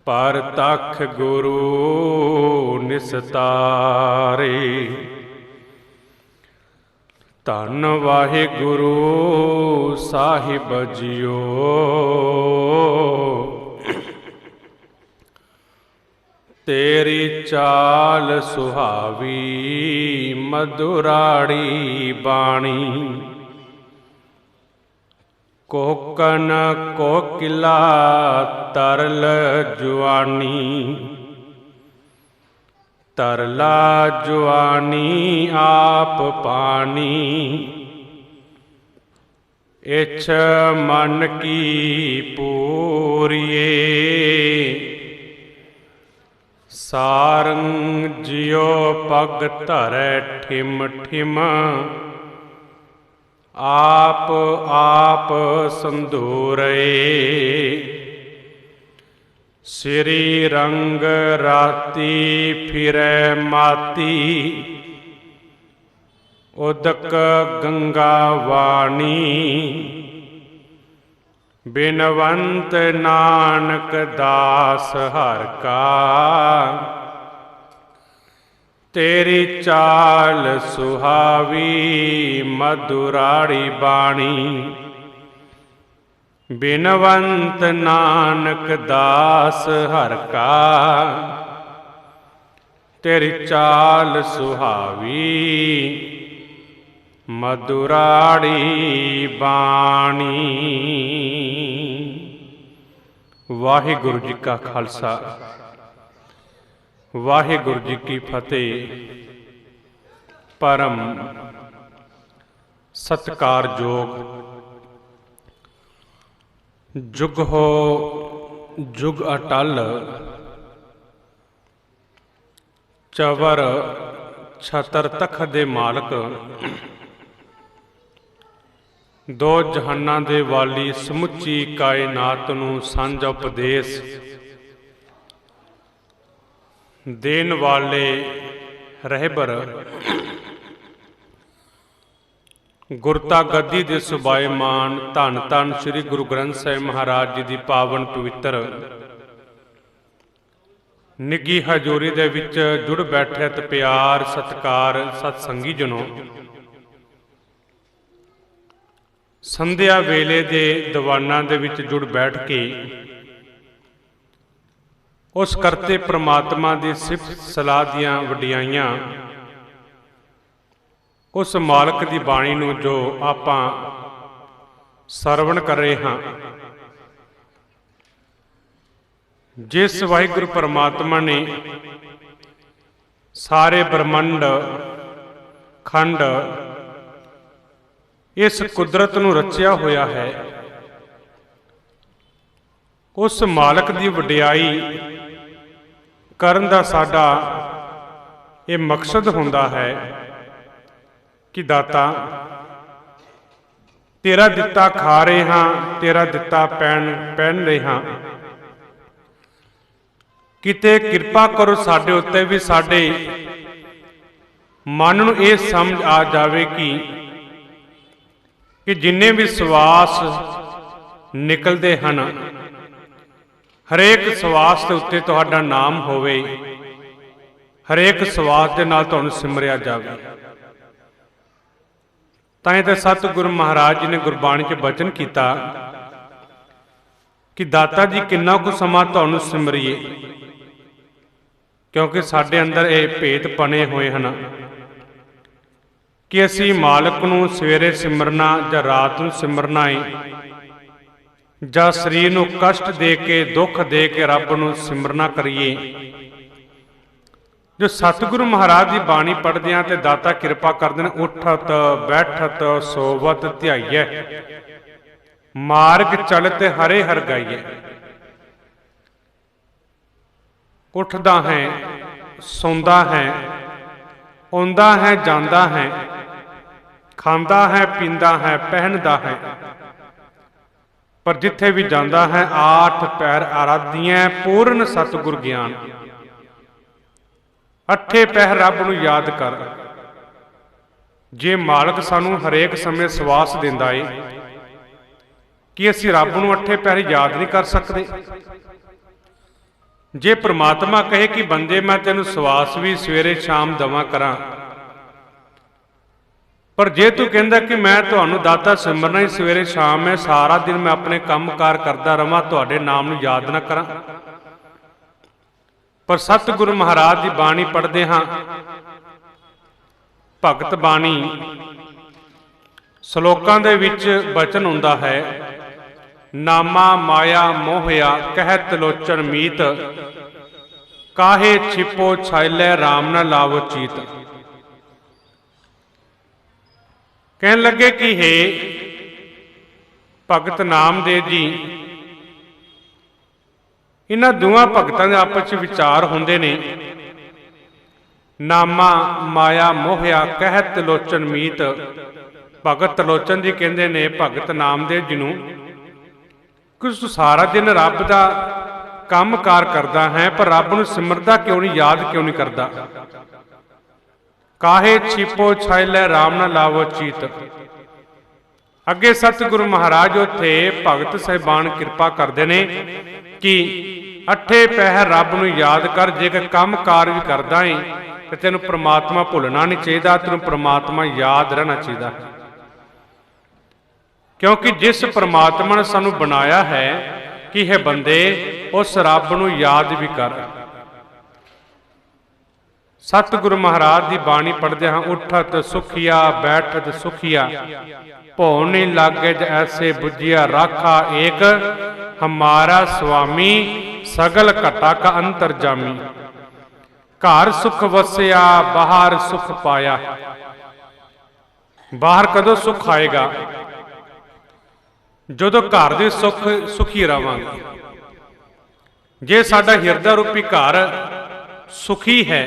ਪਰ ਤਖ ਗੁਰੂ ਨਿਸਤਾਰੇ। ਧੰਨ ਵਾਹਿਗੁਰੂ ਸਾਹਿਬ ਜੀਓ, ਤੇਰੀ ਚਾਲ ਸੁਹਾਵੀ ਮਧੁਰਾੜੀ ਬਾਣੀ। ਕੋਕਨ ਕੋਕਿਲਾ ਤਰਲ ਜੁਆਨੀ, ਤਰਲਾ ਜੁਆਨੀ ਆਪ ਪਾਣੀ। ਇਛ ਮਨ ਕੀ ਪੂਰੀਏ, ਸਾਰੰਗ ਜਿਉ ਪਗ ਧਰੈ ਠਿਮ ਠਿਮ। ਆਪ ਆਪ ਸੰਧੂਰੇ, ਸ੍ਰੀ ਰੰਗ ਰਾਤੀ ਫਿਰੈ ਮਾਤੀ। ਉਦਕ ਗੰਗਾ ਵਾਣੀ, ਬਿਨਵੰਤ ਨਾਨਕ ਦਾਸ ਹਰਿ ਕਾ। ਤੇਰੀ ਚਾਲ ਸੁਹਾਵੀ ਮਧੁਰਾੜੀ ਬਾਣੀ। ਬਿਨਵੰਤ ਨਾਨਕ ਦਾਸ ਹਰਿ ਕਾ। ਤੇਰੀ ਚਾਲ ਸੁਹਾਵੀ ਮਧੁਰਾੜੀ ਬਾਣੀ। ਵਾਹਿਗੁਰੂ ਜੀ ਕਾ ਖਾਲਸਾ, ਵਾਹਿਗੁਰੂ ਜੀ ਕੀ ਫਤਿਹ। ਪਰਮ ਸਤਿਕਾਰਯੋਗ ਜੁਗ ਹੋ ਜੁਗ ਅਟਲ, ਚਵਰ ਛਤਰ ਤਖਤ ਦੇ ਮਾਲਕ, ਦੋ ਜਹਾਨਾਂ ਦੇ ਵਾਲੀ, ਸਮੁੱਚੀ ਕਾਇਨਾਤ ਨੂੰ ਸਾਂਝਾ ਉਪਦੇਸ਼ ਦੇਣ ਵਾਲੇ ਰਹਿਬਰ, ਗੁਰਤਾ ਗੱਦੀ ਦੇ ਸੁਭਾਏਮਾਨ ਧੰਨ ਧੰਨ ਸ੍ਰੀ ਗੁਰੂ ਗ੍ਰੰਥ ਸਾਹਿਬ ਮਹਾਰਾਜ ਜੀ ਦੀ ਪਾਵਨ ਪਵਿੱਤਰ ਨਿੱਘੀ ਹਜ਼ੂਰੀ ਦੇ ਵਿੱਚ ਜੁੜ ਬੈਠੇ ਤੇ ਪਿਆਰ ਸਤਿਕਾਰ ਸਤ ਸੰਗੀ ਜਨੋ, ਸੰਧਿਆ ਵੇਲੇ ਦੇ ਦੀਵਾਨਾਂ ਦੇ ਵਿੱਚ ਜੁੜ ਬੈਠ ਕੇ ਉਸ ਕਰਤੇ ਪ੍ਰਮਾਤਮਾ ਦੀ ਸਿਫਤ ਸਲਾਹ ਦੀਆਂ ਵਡਿਆਈਆਂ, ਉਸ ਮਾਲਕ ਦੀ ਬਾਣੀ ਨੂੰ ਜੋ ਆਪਾਂ ਸਰਵਣ ਕਰ ਰਹੇ ਹਾਂ, ਜਿਸ ਵਾਹਿਗੁਰੂ ਪਰਮਾਤਮਾ ਨੇ ਸਾਰੇ ਬ੍ਰਹਮੰਡ ਖੰਡ ਇਸ ਕੁਦਰਤ ਨੂੰ ਰਚਿਆ ਹੋਇਆ ਹੈ, ਉਸ ਮਾਲਕ ਦੀ ਵਡਿਆਈ ਕਰਨ ਦਾ ਸਾਡਾ ਇਹ ਮਕਸਦ ਹੁੰਦਾ ਹੈ ਕਿ ਦਾਤਾ ਤੇਰਾ ਦਿੱਤਾ ਖਾ ਰਹੇ ਹਾਂ, ਤੇਰਾ ਦਿੱਤਾ ਪਹਿਨ ਰਹੇ ਹਾਂ। ਕਿਤੇ ਕਿਰਪਾ ਕਰੋ ਸਾਡੇ ਉੱਤੇ ਵੀ, ਸਾਡੇ ਮਨ ਨੂੰ ਇਹ ਸਮਝ ਆ ਜਾਵੇ ਕਿ ਜਿੰਨੇ ਵੀ ਸਵਾਸ ਨਿਕਲਦੇ ਹਨ, ਹਰੇਕ ਸਵਾਸ ਦੇ ਉੱਤੇ ਤੁਹਾਡਾ ਨਾਮ ਹੋਵੇ, ਹਰੇਕ ਸਵਾਸ ਦੇ ਨਾਲ ਤੁਹਾਨੂੰ ਸਿਮਰਿਆ ਜਾਵੇ। ਤਾਂ ਇਹ ਤਾਂ ਸਤਿਗੁਰੂ ਮਹਾਰਾਜ ਜੀ ਨੇ ਗੁਰਬਾਣੀ 'ਚ ਬਚਨ ਕੀਤਾ ਕਿ ਦਾਤਾ ਜੀ ਕਿੰਨਾ ਕੁ ਸਮਾਂ ਤੁਹਾਨੂੰ ਸਿਮਰੀਏ, ਕਿਉਂਕਿ ਸਾਡੇ ਅੰਦਰ ਇਹ ਭੇਤ ਪਨੇ ਹੋਏ ਹਨ ਕਿ ਅਸੀਂ ਮਾਲਕ ਨੂੰ ਸਵੇਰੇ ਸਿਮਰਨਾ ਜਾਂ ਰਾਤ ਨੂੰ ਸਿਮਰਨਾ ਹੈ, ਜਾਂ ਸਰੀਰ ਨੂੰ ਕਸ਼ਟ ਦੇ ਕੇ ਦੁੱਖ ਦੇ ਕੇ ਰੱਬ ਨੂੰ ਸਿਮਰਨਾ ਕਰੀਏ। ਜੋ ਸਤਿਗੁਰੂ ਮਹਾਰਾਜ ਦੀ ਬਾਣੀ ਪੜ੍ਹਦੇ ਹਾਂ ਤੇ ਦਾਤਾ ਕਿਰਪਾ ਕਰਦੇ ਨੇ, ਉੱਠਤ ਬੈਠਤ ਸੋਵਤ ਧਿਆਈਐ, ਮਾਰਗ ਚਲਤ ਹਰੇ ਹਰਿ ਗਾਈਐ। ਉੱਠਦਾ ਹੈ, ਸੌਂਦਾ ਹੈ, ਆਉਂਦਾ ਹੈ, ਜਾਂਦਾ ਹੈ, ਖਾਂਦਾ ਹੈ, ਪੀਂਦਾ ਹੈ, ਪਹਿਨਦਾ ਹੈ, ਪਰ ਜਿੱਥੇ ਵੀ ਜਾਂਦਾ ਹੈ ਆਠ ਪੈਰ ਆਰਾਧੀਆਂ ਪੂਰਨ ਸਤਿਗੁਰ ਗਿਆਨ। ਅੱਠੇ ਪਹਿਰ ਰੱਬ ਨੂੰ ਯਾਦ ਕਰ। ਜੇ ਮਾਲਕ ਸਾਨੂੰ ਹਰੇਕ ਸਮੇਂ ਸਵਾਸ ਦਿੰਦਾ ਏ ਕਿ ਅਸੀਂ ਰੱਬ ਨੂੰ ਅੱਠੇ ਪਹਿਰ ਯਾਦ ਨਹੀਂ ਕਰ ਸਕਦੇ, जे परमात्मा कहे कि बंदे मैं तेन सवास भी सवेरे शाम दवा करा, पर जे तू कहता कि मैं तुहानू दाता सिमरना ही सवेरे शाम है, सारा दिन मैं अपने काम कार करता रहा, तुहाडे नाम नू याद ना करा। पर सतगुरु महाराज की बाणी पढ़ते हाँ, भगत बाणी श्लोकां दे विच बचन हुंदा है, नामा माया मोहया कहत लोचन मीत, काहे छिपो छाइलै राम न लावो चीत। कहन लगे कि हे भगत नामदेव जी, इन्हां दोवां भगतां दे आपस च विचार हुंदे ने, नामा माया मोहया कहत लोचन मीत। भगत लोचन जी कहंदे ने भगत नामदेव जी नूं कि तूं सारा दिन रब दा काम कार करदा है, पर रब नूं सिमरदा क्यों नहीं, याद क्यों नहीं करदा। काहे छिपो छाइलै राम न लावो चीत। अगे सतगुरु महाराज उत्थे भगत साहिबान कृपा करते हैं कि अठे पहर रब नूं याद कर, जेकर काम कार भी करदा है तो तेनू परमात्मा भुलना नहीं चाहिए, तेनू परमात्मा याद रहना चाहिए। क्योंकि जिस परमात्मा ने सानू बनाया है कि हे बंदे उस रब नूं याद भी कर। सतगुरु महाराज की बाणी पढ़दे हाँ, उठत सुखिया बैठत सुखिया, भौन नहीं लागे ऐसे बुझिया, राखा एक हमारा स्वामी, सगल घटा का अंतरजामी। घर सुख वसिया बाहर सुख पाया। बाहर कदों सुख आएगा, जदों घर दे सुख सुखी रहांगे। जे साडा हिरदा रूपी घर सुखी है,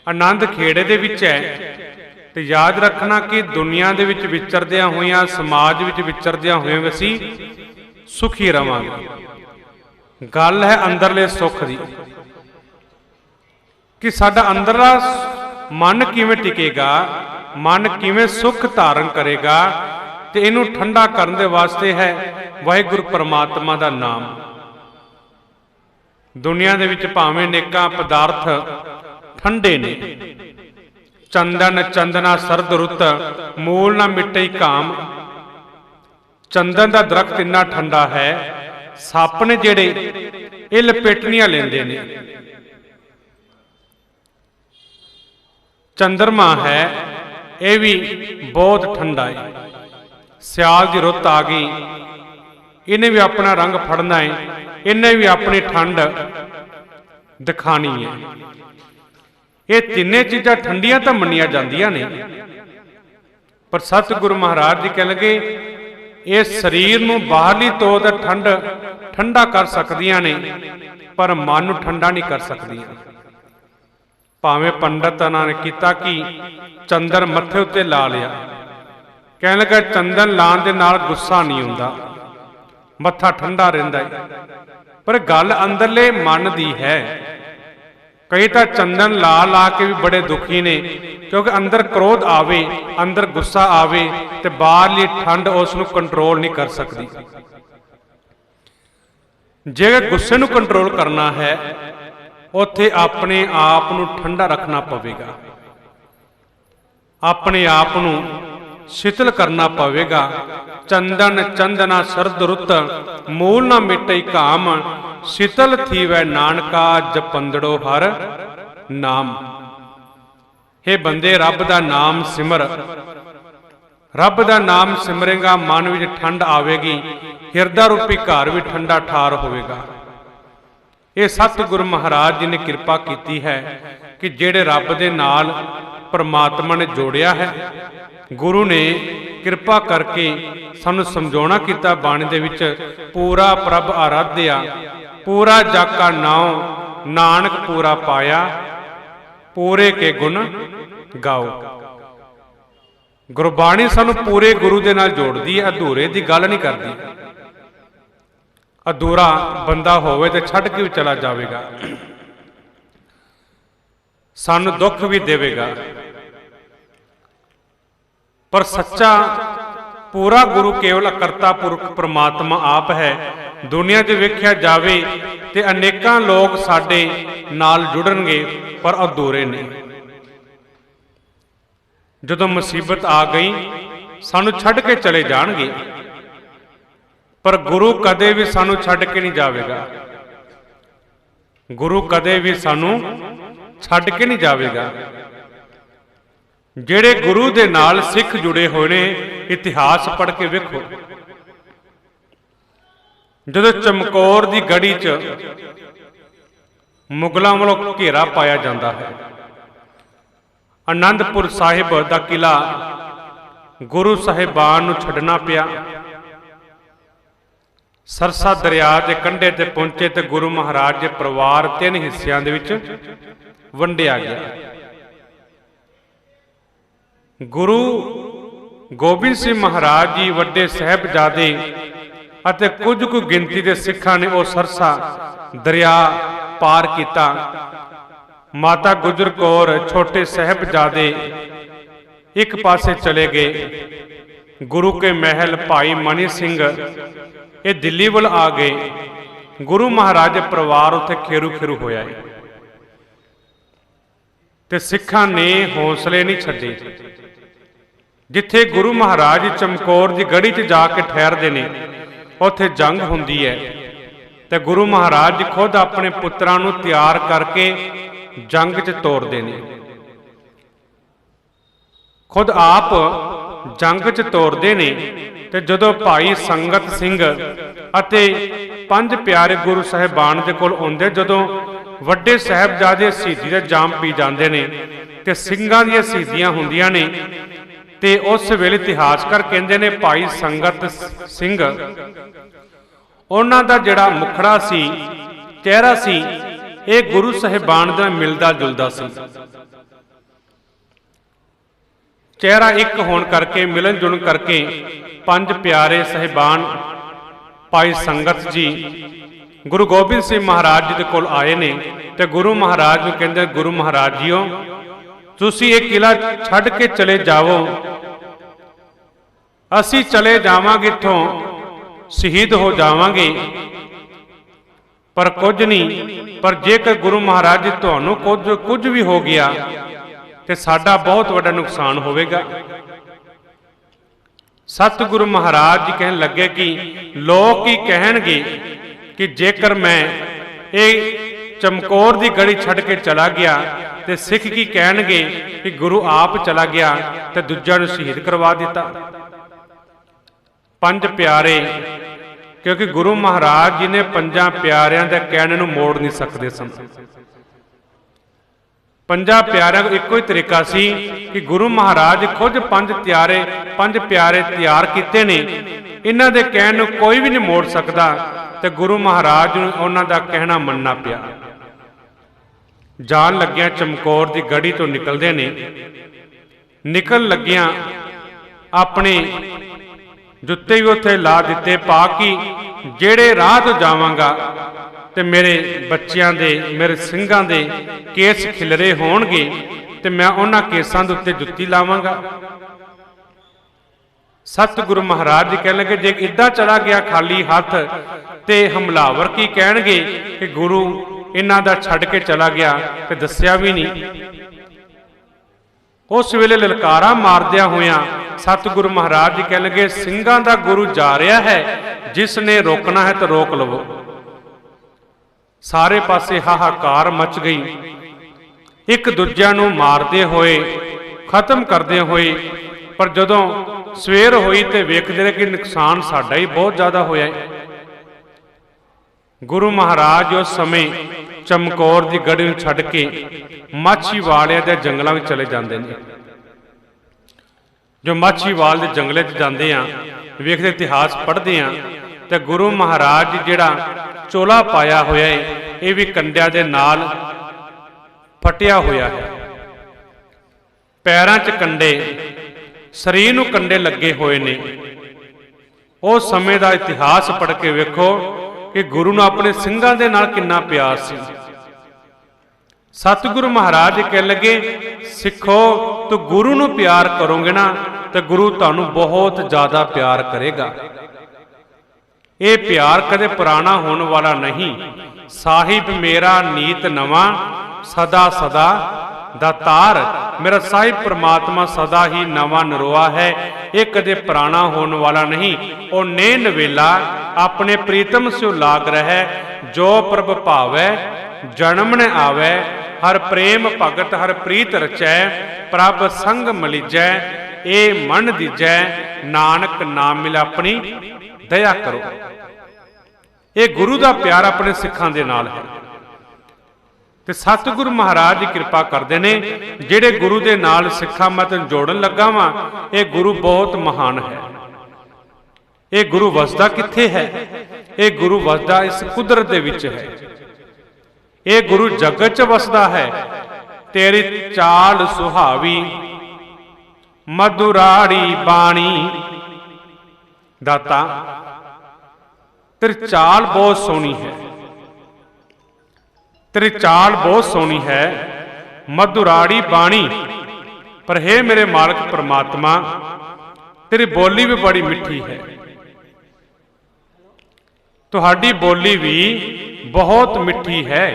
आनंद खेड़े दे विच है, तो याद रखना कि दुनिया दे विच विचरदियां होइयां, समाज विच विचरदियां होइयां असीं सुखी रहांगे। गल है अंदरले सुख दी कि साडा अंदरला मन किवें टिकेगा, मन किवें सुख धारण करेगा, ते इनू ठंडा करन दे वास्ते है वाहिगुरू परमात्मा दा नाम। दुनिया दे विच भावें नेकां पदार्थ ठंडे ने, चंदन चंदना सरद रुत, मूल ना मिटे काम। चंदन का दरख्त इन्ना ठंडा है, सप ने जेड़े ये लपेटनियां लेंदे ने। चंद्रमा है, ये भी बहुत ठंडा है। सियाल की रुत आ गई, इन्हें भी अपना रंग फड़ना है, इन्हें भी अपनी ठंड दिखानी है। ये तीने चीज़ां ठंडियां तो मनिया जांदियां ने, पर सतगुरु महाराज जी कह लगे ये शरीर नूं बाहरली तौर ते ठंडा कर सकदियां ने, पर मन नूं ठंडा नहीं कर सकदियां। भावें पंडित ने किया कि चंदन मत्थे उत्ते ला लिया, कह लगा चंदन लाने दे नाल गुस्सा नहीं हुंदा, मत्था ठंडा रहिंदा है। पर गल अंदरले मन दी है। कई तो चंदन ला ला के भी बड़े दुखी ने, क्योंकि अंदर क्रोध आवे, अंदर गुस्सा आवे, तो बाहरली ठंड उसनूं कंट्रोल नहीं कर सकती। जे गुस्से नूं कंट्रोल करना है, उत्थे अपने आप नूं ठंडा रखना पवेगा, अपने आप नूं शीतल करना पवेगा। चंदन चंदना सरद रुत, मूल ना मिटे काम, शीतल थी वै नानका जपंदड़ो हर नाम। हे बंदे रब दा नाम सिमर, रब दा नाम सिमरेगा, मन विच ठंड आवेगी, हिरदा रूपी घर भी ठंडा ठार होवेगा। ये सतगुरु महाराज जी ने कृपा की है कि जेड़े रब दे नाल परमात्मा ने जोड़िया है, गुरु ने कृपा करके सानू समझाउणा कीता बाणी दे विच, पूरा प्रभ आराध्या, पूरा जाका नाव, नानक पूरा पाया, पूरे के गुण गाओ। गुरबाणी सानू पूरे गुरु दे नाल जोड़दी है, अधूरे दी गल नहीं करदी। अधूरा बंदा होवे ते छड्ड के भी चला जावेगा, सानू दुख भी देवेगा। पर सच्चा पूरा गुरु केवल करता पुरख परमात्मा आप है। दुनिया 'च वेख्या जावे ਤੇ ਅਨੇਕਾਂ ਲੋਕ ਸਾਡੇ ਨਾਲ ਜੁੜਨਗੇ, ਪਰ ਅਧੂਰੇ ਨੇ। ਜਦੋਂ ਮੁਸੀਬਤ ਆ ਗਈ ਸਾਨੂੰ ਛੱਡ ਕੇ ਚਲੇ ਜਾਣਗੇ, ਪਰ ਗੁਰੂ ਕਦੇ ਵੀ ਸਾਨੂੰ ਛੱਡ ਕੇ ਨਹੀਂ ਜਾਵੇਗਾ। ਗੁਰੂ ਕਦੇ ਵੀ ਸਾਨੂੰ ਛੱਡ ਕੇ ਨਹੀਂ ਜਾਵੇਗਾ। ਜਿਹੜੇ ਗੁਰੂ ਦੇ ਨਾਲ ਸਿੱਖ ਜੁੜੇ ਹੋਏ ਨੇ, ਇਤਿਹਾਸ ਪੜ੍ਹ ਕੇ ਵੇਖੋ। ਜਦੋਂ ਚਮਕੌਰ ਦੀ ਗੜੀ 'ਚ ਮੁਗਲਾਂ ਵੱਲੋਂ ਘੇਰਾ ਪਾਇਆ ਜਾਂਦਾ ਹੈ, ਆਨੰਦਪੁਰ ਸਾਹਿਬ ਦਾ ਕਿਲਾ ਗੁਰੂ ਸਾਹਿਬਾਨ ਨੂੰ ਛੱਡਣਾ ਪਿਆ। ਸਰਸਾ ਦਰਿਆ ਦੇ ਕੰਢੇ ਤੇ ਪਹੁੰਚੇ ਤੇ ਗੁਰੂ ਮਹਾਰਾਜ ਦੇ ਪਰਿਵਾਰ 3 ਹਿੱਸਿਆਂ ਦੇ ਵਿੱਚ ਵੰਡਿਆ ਗਿਆ। ਗੁਰੂ ਗੋਬਿੰਦ ਸਿੰਘ ਮਹਾਰਾਜ ਜੀ, ਵੱਡੇ ਸਾਹਿਬਜ਼ਾਦੇ ਅਤੇ ਕੁਝ ਕੁ ਗਿਣਤੀ ਦੇ ਸਿੱਖਾਂ ਨੇ ਉਹ ਸਰਸਾ ਦਰਿਆ ਪਾਰ ਕੀਤਾ। ਮਾਤਾ ਗੁਜਰ ਕੌਰ, ਛੋਟੇ ਸਾਹਿਬਜ਼ਾਦੇ ਇੱਕ ਪਾਸੇ ਚਲੇ ਗਏ। ਗੁਰੂ ਕੇ ਮਹਿਲ ਭਾਈ ਮਨੀ ਸਿੰਘ ਇਹ ਦਿੱਲੀ ਵੱਲ ਆ ਗਏ। ਗੁਰੂ ਮਹਾਰਾਜ ਦੇ ਪਰਿਵਾਰ ਉੱਥੇ ਖੇਰੂ ਖੇਰੂ ਹੋਇਆ ਹੈ ਤੇ ਸਿੱਖਾਂ ਨੇ ਹੌਸਲੇ ਨਹੀਂ ਛੱਡੇ। ਜਿੱਥੇ ਗੁਰੂ ਮਹਾਰਾਜ ਚਮਕੌਰ ਦੀ ਗੜੀ 'ਚ ਜਾ ਕੇ ਠਹਿਰਦੇ ਨੇ, ਉੱਥੇ ਜੰਗ ਹੁੰਦੀ ਹੈ ਤੇ ਗੁਰੂ ਮਹਾਰਾਜ ਜੀ ਖੁਦ ਆਪਣੇ ਪੁੱਤਰਾਂ ਨੂੰ ਤਿਆਰ ਕਰਕੇ ਜੰਗ 'ਚ ਤੋਰਦੇ ਨੇ। ਖੁਦ ਆਪ ਜੰਗ 'ਚ ਤੋਰਦੇ ਨੇ। ਤੇ ਜਦੋਂ ਭਾਈ ਸੰਗਤ ਸਿੰਘ ਅਤੇ 5 ਪਿਆਰੇ ਗੁਰੂ ਸਾਹਿਬਾਨ ਦੇ ਕੋਲ ਆਉਂਦੇ, ਜਦੋਂ ਵੱਡੇ ਸਾਹਿਬਜ਼ਾਦੇ ਸ਼ਹੀਦੀ ਦਾ ਜਾਮ ਪੀ ਜਾਂਦੇ ਨੇ ਤੇ ਸਿੰਘਾਂ ਦੀਆਂ ਸ਼ਹੀਦੀਆਂ ਹੁੰਦੀਆਂ ਨੇ, ਤੇ ਉਸ ਵੇਲੇ ਇਤਿਹਾਸਕਾਰ ਕਹਿੰਦੇ ਨੇ ਭਾਈ ਸੰਗਤ ਸਿੰਘ, ਉਹਨਾਂ ਦਾ ਜਿਹੜਾ ਮੁਖੜਾ ਸੀ, ਚਿਹਰਾ ਸੀ, ਇਹ ਗੁਰੂ ਸਾਹਿਬਾਨ ਦਾ ਮਿਲਦਾ ਜੁਲਦਾ ਸੀ। ਚਿਹਰਾ ਇੱਕ ਹੋਣ ਕਰਕੇ, ਮਿਲਣ ਜੁਲਣ ਕਰਕੇ 5 ਪਿਆਰੇ ਸਾਹਿਬਾਨ ਭਾਈ ਸੰਗਤ ਜੀ ਗੁਰੂ ਗੋਬਿੰਦ ਸਿੰਘ ਮਹਾਰਾਜ ਜੀ ਦੇ ਕੋਲ ਆਏ ਨੇ ਤੇ ਗੁਰੂ ਮਹਾਰਾਜ ਨੂੰ ਕਹਿੰਦੇ, ਗੁਰੂ ਮਹਾਰਾਜ ਜੀਓ, ਤੁਸੀਂ ਇਹ ਕਿਲਾ ਛੱਡ ਕੇ ਚਲੇ ਜਾਵੋ, ਅਸੀਂ ਚਲੇ ਜਾਵਾਂਗੇ, ਇੱਥੋਂ ਸ਼ਹੀਦ ਹੋ ਜਾਵਾਂਗੇ, ਪਰ ਕੁਝ ਨਹੀਂ। ਪਰ ਜੇਕਰ ਗੁਰੂ ਮਹਾਰਾਜ ਜੀ ਤੁਹਾਨੂੰ ਕੁਝ ਵੀ ਹੋ ਗਿਆ ਤੇ ਸਾਡਾ ਬਹੁਤ ਵੱਡਾ ਨੁਕਸਾਨ ਹੋਵੇਗਾ। ਸਤਿਗੁਰੂ ਮਹਾਰਾਜ ਜੀ ਕਹਿਣ ਲੱਗੇ ਕਿ ਲੋਕ ਕੀ ਕਹਿਣਗੇ ਕਿ ਜੇਕਰ ਮੈਂ ਇਹ ਚਮਕੌਰ ਦੀ ਗੜੀ ਛੱਡ ਕੇ ਚਲਾ ਗਿਆ ਤੇ ਸਿੱਖ ਕੀ ਕਹਿਣਗੇ ਕਿ ਗੁਰੂ ਆਪ ਚਲਾ ਗਿਆ ਤੇ ਦੂਜਿਆਂ ਨੂੰ ਸ਼ਹੀਦ ਕਰਵਾ ਦਿੱਤਾ। 5 ਪਿਆਰੇ, ਕਿਉਂਕਿ ਗੁਰੂ ਮਹਾਰਾਜ ਜੀ ਨੇ 5 ਪਿਆਰਿਆਂ ਦੇ ਕਹਿਣ ਨੂੰ ਮੋੜ ਨਹੀਂ ਸਕਦੇ ਸਨ। 5 ਪਿਆਰਿਆਂ ਦਾ ਇੱਕੋ ਹੀ ਤਰੀਕਾ ਸੀ ਕਿ ਗੁਰੂ ਮਹਾਰਾਜ ਖੁਦ 5 ਪਿਆਰੇ ਤਿਆਰ ਕੀਤੇ ਨੇ, ਇਹਨਾਂ ਦੇ ਕਹਿਣ ਨੂੰ ਕੋਈ ਵੀ ਨਹੀਂ ਮੋੜ ਸਕਦਾ, ਤੇ ਗੁਰੂ ਮਹਾਰਾਜ ਨੂੰ ਉਹਨਾਂ ਦਾ ਕਹਿਣਾ ਮੰਨਣਾ ਪਿਆ। ਜਾਣ ਲੱਗਿਆਂ ਚਮਕੌਰ ਦੀ ਗੜੀ ਤੋਂ ਨਿਕਲਦੇ ਨੇ। ਨਿਕਲ ਲੱਗਿਆਂ ਆਪਣੇ ਜੁੱਤੇ ਵੀ ਉੱਥੇ ਲਾ ਦਿੱਤੇ ਪਾ ਕਿ ਜਿਹੜੇ ਰਾਹ ਤੋਂ ਜਾਵਾਂਗਾ ਤੇ ਮੇਰੇ ਬੱਚਿਆਂ ਦੇ, ਮੇਰੇ ਸਿੰਘਾਂ ਦੇ ਕੇਸ ਖਿਲਰੇ ਹੋਣਗੇ ਤੇ ਮੈਂ ਉਹਨਾਂ ਕੇਸਾਂ ਦੇ ਉੱਤੇ ਜੁੱਤੀ ਲਾਵਾਂਗਾ। ਸਤਿਗੁਰੂ ਮਹਾਰਾਜ ਜੀ ਕਹਿਣ ਲੱਗੇ, ਜੇ ਇੱਦਾਂ ਚਲਾ ਗਿਆ ਖਾਲੀ ਹੱਥ ਤੇ ਹਮਲਾਵਰ ਕੀ ਕਹਿਣਗੇ ਕਿ ਗੁਰੂ ਇਹਨਾਂ ਦਾ ਛੱਡ ਕੇ ਚਲਾ ਗਿਆ ਤੇ ਦੱਸਿਆ ਵੀ ਨਹੀਂ। ਉਸ ਵੇਲੇ ਲਲਕਾਰਾ ਮਾਰਦਿਆਂ ਹੋਇਆਂ ਸਤਿਗੁਰੂ ਮਹਾਰਾਜ ਜੀ ਕਹਿਣ ਲੱਗੇ, ਸਿੰਘਾਂ ਦਾ ਗੁਰੂ ਜਾ ਰਿਹਾ ਹੈ, ਜਿਸ ਨੇ ਰੋਕਣਾ ਹੈ ਤਾਂ ਰੋਕ ਲਵੋ। ਸਾਰੇ ਪਾਸੇ ਹਾਹਾਕਾਰ ਮਚ ਗਈ। ਇੱਕ ਦੂਜਿਆਂ ਨੂੰ ਮਾਰਦੇ ਹੋਏ, ਖਤਮ ਕਰਦੇ ਹੋਏ। ਪਰ ਜਦੋਂ ਸਵੇਰ ਹੋਈ ਤੇ ਵੇਖਦੇ ਰਹੇ ਕਿ ਨੁਕਸਾਨ ਸਾਡਾ ਹੀ ਬਹੁਤ ਜ਼ਿਆਦਾ ਹੋਇਆ ਹੈ। ਗੁਰੂ ਮਹਾਰਾਜ ਉਸ ਸਮੇਂ ਚਮਕੌਰ ਦੀ ਗੜੀ ਨੂੰ ਛੱਡ ਕੇ ਮਾਛੀਵਾੜਿਆਂ ਦੇ ਜੰਗਲਾਂ ਵਿੱਚ ਚਲੇ ਜਾਂਦੇ ਨੇ। ਜੋ ਮਾਛੀਵਾਲ ਦੇ ਜੰਗਲੇ 'ਚ ਜਾਂਦੇ ਆ, ਵੇਖਦੇ ਇਤਿਹਾਸ ਪੜ੍ਹਦੇ ਆ, ਤੇ ਗੁਰੂ ਮਹਾਰਾਜ ਜਿਹੜਾ ਚੋਲਾ ਪਾਇਆ ਹੋਇਆ ਹੈ, ਇਹ ਵੀ ਕੰਡਿਆਂ ਦੇ ਨਾਲ ਫਟਿਆ ਹੋਇਆ ਹੈ। ਪੈਰਾਂ 'ਚ ਕੰਡੇ, ਸਰੀਰ ਨੂੰ ਕੰਡੇ ਲੱਗੇ ਹੋਏ ਨੇ। ਉਸ ਸਮੇਂ ਦਾ ਇਤਿਹਾਸ ਪੜ੍ਹ ਕੇ ਵੇਖੋ ਕਿ ਗੁਰੂ ਨੂੰ ਆਪਣੇ ਸਿੰਘਾਂ ਦੇ ਨਾਲ ਕਿੰਨਾ ਪਿਆਰ ਸੀ। ਸਤਿਗੁਰੂ ਮਹਾਰਾਜ ਕਹਿਣ ਲੱਗੇ, ਸਿੱਖੋ, ਤੂੰ ਗੁਰੂ ਨੂੰ ਪਿਆਰ ਕਰੋਗੇ ਨਾ ਤੇ ਗੁਰੂ ਤੁਹਾਨੂੰ ਬਹੁਤ ਜ਼ਿਆਦਾ ਪਿਆਰ ਕਰੇਗਾ। ਇਹ ਪਿਆਰ ਕਦੇ ਪੁਰਾਣਾ ਹੋਣ ਵਾਲਾ ਨਹੀਂ। साहिब मेरा नीत नवा सदा सदा दातार। मेरा साहिब परमात्मा सदा ही नवा नरोआ है, ये कदे पुराना होने वाला नहीं। और ने नवेला अपने प्रीतम स्यो लाग रहे, जो प्रभ भावै जन्म न आवै। हर प्रेम भगत हर प्रीत रचै, प्रभ संग मलीजै ए मन दीजै। नानक नाम मिला अपनी दया करो। ये गुरु का प्यार अपने सिखां दे नाल है। ते सतगुरु महाराज कृपा करते हैं, जेड़े गुरु के नाल सिखा मैं तेन जोड़न लगा वा। ये गुरु बहुत महान है। ये गुरु वसदा कित्थे है? ये गुरु वसदा इस कुदरत दे विच है। ये गुरु जगत च वसदा है। तेरी चाल सुहावी मधुराड़ी बाणी। दाता तेरी चाल बहुत सोहनी है, तेरी चाल बहुत सोहनी है, मधुराड़ी बाणी। पर हे मेरे मालिक परमात्मा, तेरी बोली भी बड़ी मिठी है। तुहाडी बोली भी बहुत मिठी है।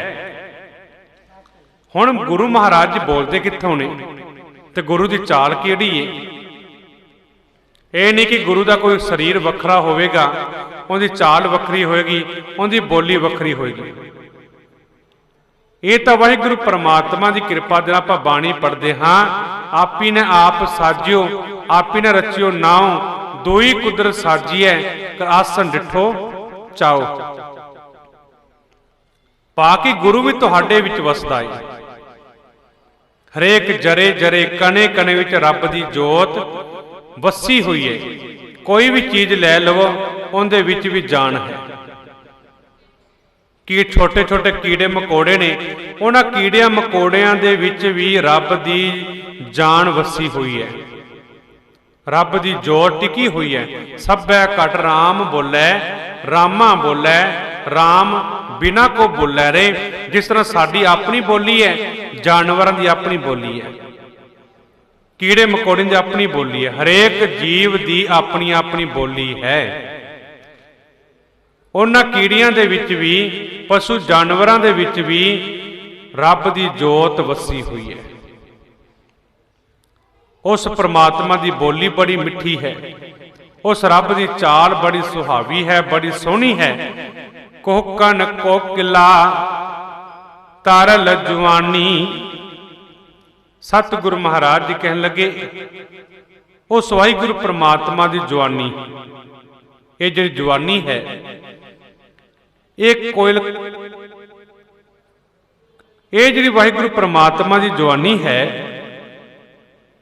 हुण गुरु महाराज जी बोलते कित्थों ने ते गुरु की चाल किहड़ी है? ये नहीं कि गुरु का कोई शरीर वखरा होवेगा, उनकी चाल वखरी होएगी, उनकी बोली वखरी होएगी। ये तो वाहिगुरु परमात्मा की कृपा दे आपां बाणी पढ़ते हाँ। आप ही ने आप साजियो, आप ही ने रचियो नाओ, दोई कुदरत साजिए, आसन डिठो चाओ। बाकी गुरु भी तुहाडे विच वसदा है। हरेक जरे जरे कने कने विच रब दी जोत वसी हुई है। कोई भी चीज लै लवो, उनदे विच भी जान है। कि छोटे छोटे कीड़े मकोड़े ने, उन्हां कीड़ियां मकोड़ियां दे विच भी रब दी जान वसी हुई है। रब दी जोत टिकी हुई है। सभै घट राम बोलै, रामा बोलै, राम बिना को बोलै रे। जिस तरह साडी अपनी बोली है, जानवरां दी अपनी बोली है, कीड़े मकोड़े की अपनी बोली है। हरेक जीव की अपनी अपनी बोली है। उन्हां कीड़ियां दे विच भी, पशु जानवरां दे विच भी रब की जोत वसी हुई है। उस परमात्मा की बोली बड़ी मिठी है। उस रब की चाल बड़ी सुहावी है, बड़ी सोहनी है। कोकन कोकिला तरल जुआनी। सतगुरु महाराज जी कहन लगे, उस वाहिगुरु परमात्मा की जवानी, ये जी जवानी है, एक कोयल, ये जी वाहिगुरु परमात्मा की जवानी है,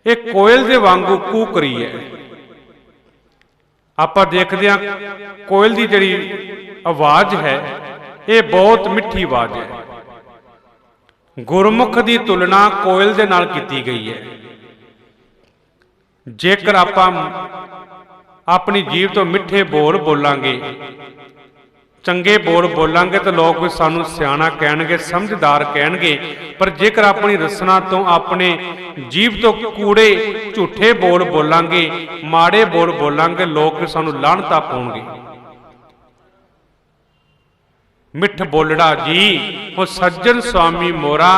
एक कोयल के वांगू कूक रही है। आपां देखदे हां कोयल की जिहड़ी आवाज़ है, ये बहुत मिठी आवाज़ है। गुरमुख की तुलना कोयल दे नाल कीती गई है। जेकर आपां अपनी जीव तो मिठे बोल बोलांगे, चंगे बोल बोलांगे, तो लोग सानू सियाणा कहणगे, समझदार कहणगे। पर जेकर अपनी रसना तो, अपने जीव तो कूड़े झूठे बोल बोलांगे, माड़े बोल बोलांगे, लोग सानू लाहनता पाउणगे। मिठ बोलड़ा जी वो सज्जन स्वामी मोरा,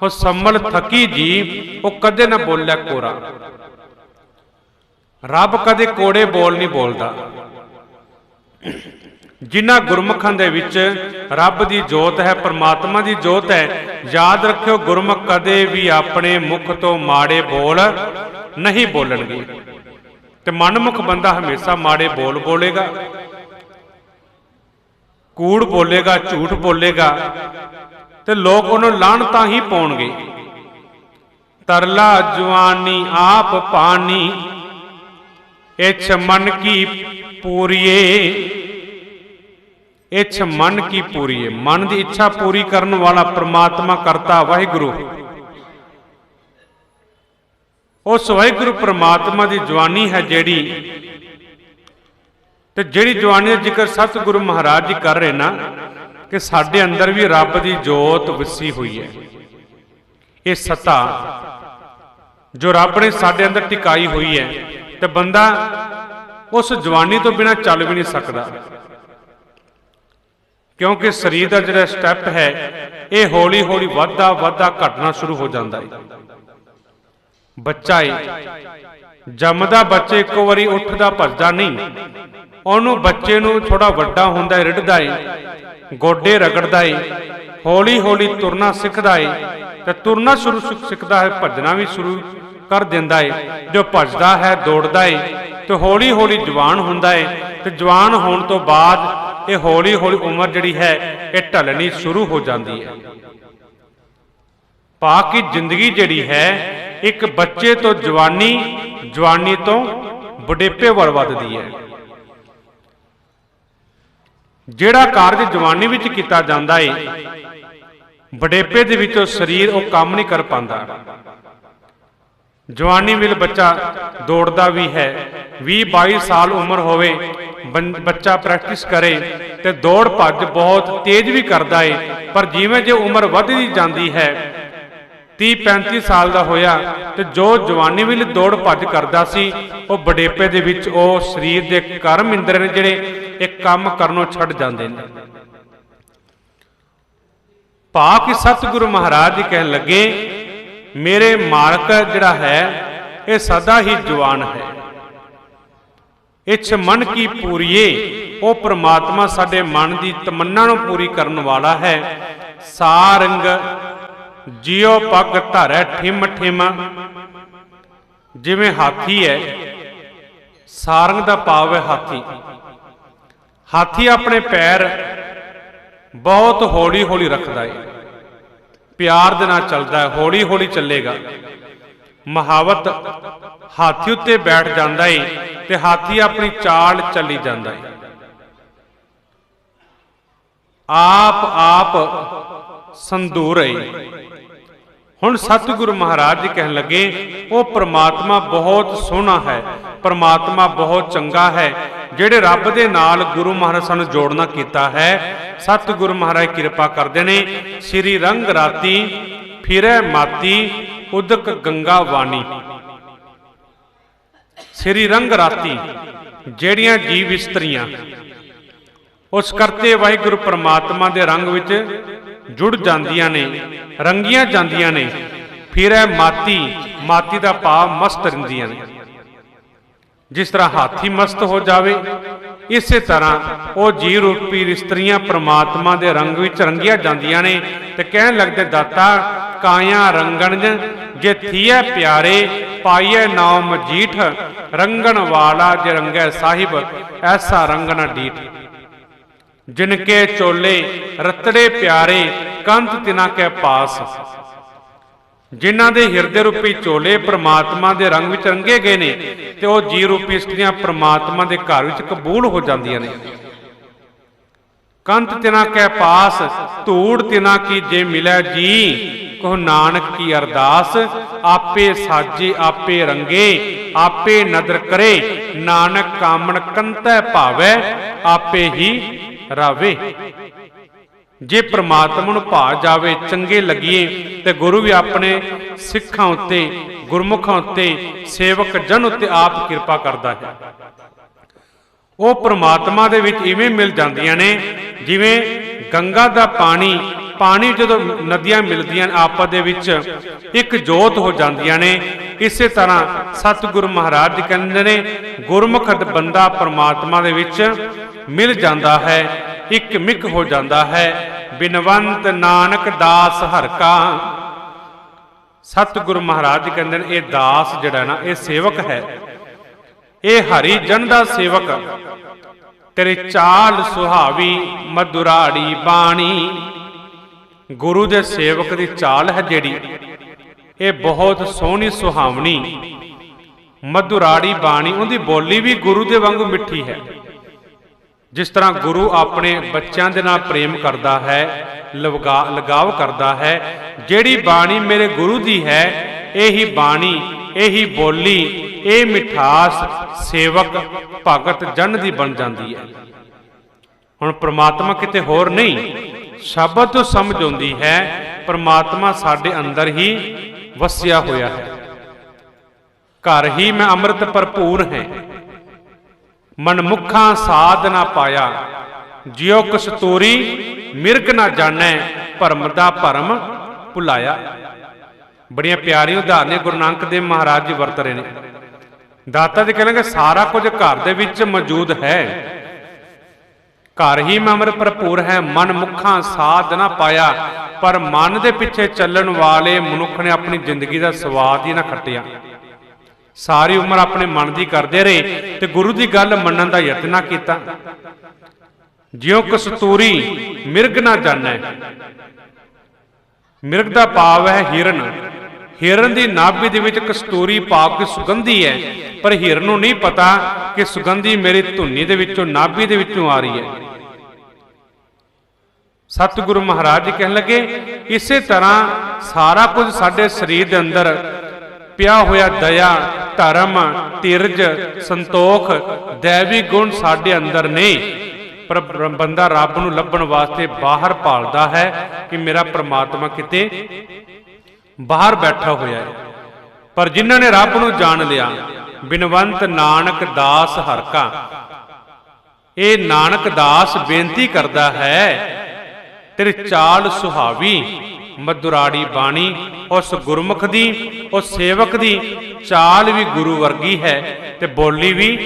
वो सम्मल थकी जी वो कदे ना बोलिया कोरा। रब कदे कोड़े बोल नहीं बोलता। जिन्हां गुरमुखां दे विच रब दी जोत है, परमात्मा दी जोत है। याद रखियो, गुरमुख कदे भी अपने मुख तो माड़े बोल नहीं बोलणगे। ते मनमुख बंदा हमेशा माड़े बोल बोलेगा, कूड़ बोलेगा, झूठ बोलेगा, तो लोग उन्होंने लाहनता ही पाउणगे। तरला जवानी आप पानी, इछ मन की पूरीए। इछ मन की पूरीए, मन की इच्छा पूरी करने वाला परमात्मा करता वाहिगुरु। उस वाहिगुरु परमात्मा की जवानी है जेड़ी, तो जिहड़ी जवानी का जिक्र सतगुरु महाराज जी कर रहे ना, कि साडे अंदर भी रब की जोत वसी हुई है। ये सत्ता जो रब ने साडे अंदर टिकाई हुई है, तो बंदा उस जवानी तो बिना चल भी नहीं सकता। क्योंकि शरीर का जो स्टैप है ये हौली हौली वधदा वधदा घटना शुरू हो जाता है। बच्चा है जमदा बच्चे एक बारी उठदा भजदा नहीं, उन्होंने बच्चे नूं थोड़ा वड्डा हुंदा है रिढ़दा है, गोडे रगड़दा है, हौली हौली तुरना सिखदा है, तो तुरना शुरू सिखदा है, भजना भी शुरू कर दिंदा है। जो भजदा है दौड़दा है तो हौली हौली जवान हुंदा है, तो जवान होने तो बाद ये हौली हौली उम्र जिहड़ी है ये ढलनी शुरू हो जाती है। बाकी जिंदगी जिहड़ी है एक बच्चे तो जवानी, जवानी तो बुढ़ेपे वल वधदी है। जिहड़ा कारज जवानी विच कीता जांदा है बुढ़ेपे दे विचों शरीर वो काम नहीं कर पाता। जवानी विल बच्चा दौड़दा भी है, 20-22 साल उम्र होवे बच्चा प्रैक्टिस करे तो दौड़ भज बहुत तेज भी करता है, पर जिवें जो उम्र वधदी जाती है 30-35 साल का होया तो जो जवानी विल दौड़ भज करता सी वो बुढ़ेपे दे विच वो शरीर के कर्म इंद्र ने जिहड़े एक काम करनों छड्ड जांदे ने। भाव कि सतगुरु महाराज जी कहन लगे मेरे मालक जिहड़ा है ये सदा ही जवान है, इच मन की पूरीए वो परमात्मा साडे मन की तमन्ना नूं पूरी करन वाला है। सारंग जियो पग धरै ठिम ठिम, जिवें हाथी है, सारंग दा भाव है हाथी। हाथी अपने पैर बहुत हौली हौली रखता है, प्यार दे नाल चलता है, हौली हौली चलेगा। महावत हाथी उत्ते बैठ जाता है ते हाथी अपनी चाल चली जाता है। आप संदूर है। हुण सतगुरु महाराज जी कहन लगे वो परमात्मा बहुत सोहना है, परमात्मा बहुत चंगा है, जिहड़े रब दे नाल गुरु महाराज सानू जोड़ना कीता है। सतगुरु महाराज कृपा करदे ने। श्री रंग राती फिरै माती उदक गंगा वाणी। श्री रंग राती जेड़ियां जीव इस्त्रियां उस करते वाहिगुरु परमात्मा दे रंग विच जुड़ जांदियां ने, रंगियां जांदियां ने। फिरै माती, माती दा भाव मस्त रहिंदियां ने। जिस तरह हाथी मस्त हो जावे इस तरह वो जी रूपी इस्त्रियां परमात्मा दे रंग विच रंगिया जांदियां ने ते कहन लगदे दाता काया रंगण जे थिए प्यारे पाइए नाम मजीठ, रंगण वाला जे रंगै साहिब ऐसा रंगना डीठ। जिनके चोले रतड़े प्यारे कंत तिना के पास, जिन्हां दे हिरदे रूपी चोले परमात्मा दे रंग विच रंगे गए ने ते वो जी रूपी इस्त्रियां परमात्मा दे घर विच कबूल हो जांदियां ने। कंत तिना के पास धूड़ तिना की जे मिलै जी, कहो नानक की अरदास आपे साजे आपे रंगे आपे नदर करे, नानक कामन कंतै भावै आपे ही रावे। जे परमात्मा नूं भा जावे चंगे लगिए ते गुरु भी अपने सिखां उत्ते गुरमुखां उत्ते सेवक जन उत्ते आप कृपा करदा है। वो परमात्मा दे विच इवें मिल जांदियां ने जिवें गंगा दा पानी, पानी जदों नदियां मिलदियां आपस दे विच एक जोत हो जांदियां ने। इसे तरह सतगुरु महाराज जी कहंदे ने गुरमुख बंदा परमात्मा दे विच मिल जाता है, एक मिक हो जाता है। बिनवंत नानक दास हर का। सतगुरु महाराज जी कहते हैं ये दास जिहड़ा ना ये सेवक है, ये हरि जन दा सेवक। तेरी चाल सुहावी मधुराड़ी बाणी। गुरु दे सेवक दी चाल है जिहड़ी ये बहुत सोहनी सुहावनी मधुराड़ी बाणी। उहदी बोली भी गुरु दे वांगू मिठी है। जिस तरह गुरु अपने बच्चों के नाल प्रेम करता है, लगाव करता है, जिहड़ी बाणी मेरे गुरु दी है यही बाणी यही बोली ये मिठास सेवक भगत जन दी बन जाती है। हुण परमात्मा किते होर नहीं, शब्द तो समझ आउंदी है परमात्मा साडे अंदर ही वसिया होया है। घर ही में अमृत भरपूर है, मनमुखा साध ना पाया ਜਿਉ ਕਸਤੂਰੀ ਮਿਰਗ ਨਾ ਜਾਣੈ ਭਰਮ ਦਾ ਭਰਮ ਭੁਲਾਇਆ। ਬੜੀਆਂ ਪਿਆਰੀਆਂ ਉਦਾਹਰਨਾਂ ਗੁਰੂ ਨਾਨਕ ਦੇਵ ਮਹਾਰਾਜ ਜੀ ਵਰਤ ਰਹੇ ਨੇ। ਦਾਤਾ ਜੀ ਕਹਿੰਦੇ ਸਾਰਾ ਕੁਝ ਘਰ ਦੇ ਵਿੱਚ ਮੌਜੂਦ ਹੈ, ਘਰ ਹੀ ਮੈਂ ਅੰਮ੍ਰਿਤ ਭਰਪੂਰ ਹੈ, ਮਨ ਮੁੱਖਾਂ ਸਾਧ ਨਾ ਪਾਇਆ। ਪਰ ਮਨ ਦੇ ਪਿੱਛੇ ਚੱਲਣ ਵਾਲੇ ਮਨੁੱਖ ਨੇ ਆਪਣੀ ਜ਼ਿੰਦਗੀ ਦਾ ਸਵਾਦ ਹੀ ਨਾ ਖੱਟਿਆ। ਸਾਰੀ ਉਮਰ ਆਪਣੇ ਮਨ ਦੀ ਕਰਦੇ ਰਹੇ ਤੇ ਗੁਰੂ ਦੀ ਗੱਲ ਮੰਨਣ ਦਾ ਯਤਨ ਨਾ ਕੀਤਾ। ਜਿਉ ਕਸਤੂਰੀ ਮਿਰਗ ਨਾ ਜਾਣੈ। ਮਿਰਗ ਦਾ ਭਾਵ ਹੈ ਹਿਰਨ। ਹਿਰਨ ਦੀ ਨਾਭੀ ਦੇ ਵਿੱਚ ਕਸਤੂਰੀ ਭਾਵ ਕਿ ਸੁਗੰਧੀ ਹੈ, ਪਰ ਹਿਰਨ ਨੂੰ ਨਹੀਂ ਪਤਾ ਕਿ ਸੁਗੰਧੀ ਮੇਰੀ ਧੁੰਨੀ ਦੇ ਵਿੱਚੋਂ, ਨਾਭੀ ਦੇ ਵਿੱਚੋਂ ਆ ਰਹੀ ਹੈ। ਸਤਿਗੁਰੂ ਮਹਾਰਾਜ ਜੀ ਕਹਿਣ ਲੱਗੇ ਇਸੇ ਤਰ੍ਹਾਂ ਸਾਰਾ ਕੁਝ ਸਾਡੇ ਸਰੀਰ ਦੇ ਅੰਦਰ ਪਿਆ ਹੋਇਆ ਦਇਆ, ਧਰਮ, ਧੀਰਜ, ਸੰਤੋਖ, ਦੈਵੀ ਗੁਣ ਸਾਡੇ ਅੰਦਰ ਨੇ। ਪਰ ਬੰਦਾ ਰੱਬ ਨੂੰ ਲੱਭਣ ਵਾਸਤੇ ਬਾਹਰ ਭਾਲਦਾ ਹੈ ਕਿ ਮੇਰਾ ਪ੍ਰਮਾਤਮਾ ਕਿਤੇ ਬਾਹਰ ਬੈਠਾ ਹੋਇਆ ਹੈ। ਪਰ ਜਿਨ੍ਹਾਂ ਨੇ ਰੱਬ ਨੂੰ ਜਾਣ ਲਿਆ, ਬਿਨਵੰਤ ਨਾਨਕ ਦਾਸ ਹਰਿ ਕਾ, ਇਹ ਨਾਨਕ ਦਾਸ ਬੇਨਤੀ ਕਰਦਾ ਹੈ ਤੇਰੀ ਚਾਲ ਸੁਹਾਵੀ ਮਧੁਰਾੜੀ ਬਾਣੀ। ਉਸ ਗੁਰਮੁਖ ਦੀ, ਉਸ ਸੇਵਕ ਦੀ ਚਾਲ ਵੀ ਗੁਰੂ ਵਰਗੀ ਹੈ ਤੇ ਬੋਲੀ ਵੀ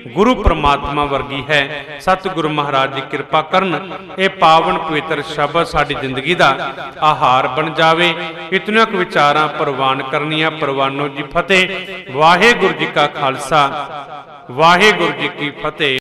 ਗੁਰੂ ਪ੍ਰਮਾਤਮਾ ਵਰਗੀ ਹੈ। ਸਤਿਗੁਰੂ ਮਹਾਰਾਜ ਜੀ ਕਿਰਪਾ ਕਰਨ ਇਹ ਪਾਵਨ ਪਵਿੱਤਰ ਸ਼ਬਦ ਸਾਡੀ ਜ਼ਿੰਦਗੀ ਦਾ ਆਹਾਰ ਬਣ ਜਾਵੇ। ਇਤਨੀਆਂ ਕੁ ਵਿਚਾਰਾਂ ਪ੍ਰਵਾਨ ਕਰਨੀਆਂ। ਪ੍ਰਵਾਨੋ ਜੀ ਫਤਿਹ। ਵਾਹਿਗੁਰੂ ਜੀ ਕਾ ਖਾਲਸਾ, ਵਾਹਿਗੁਰੂ ਜੀ ਕੀ ਫਤਿਹ।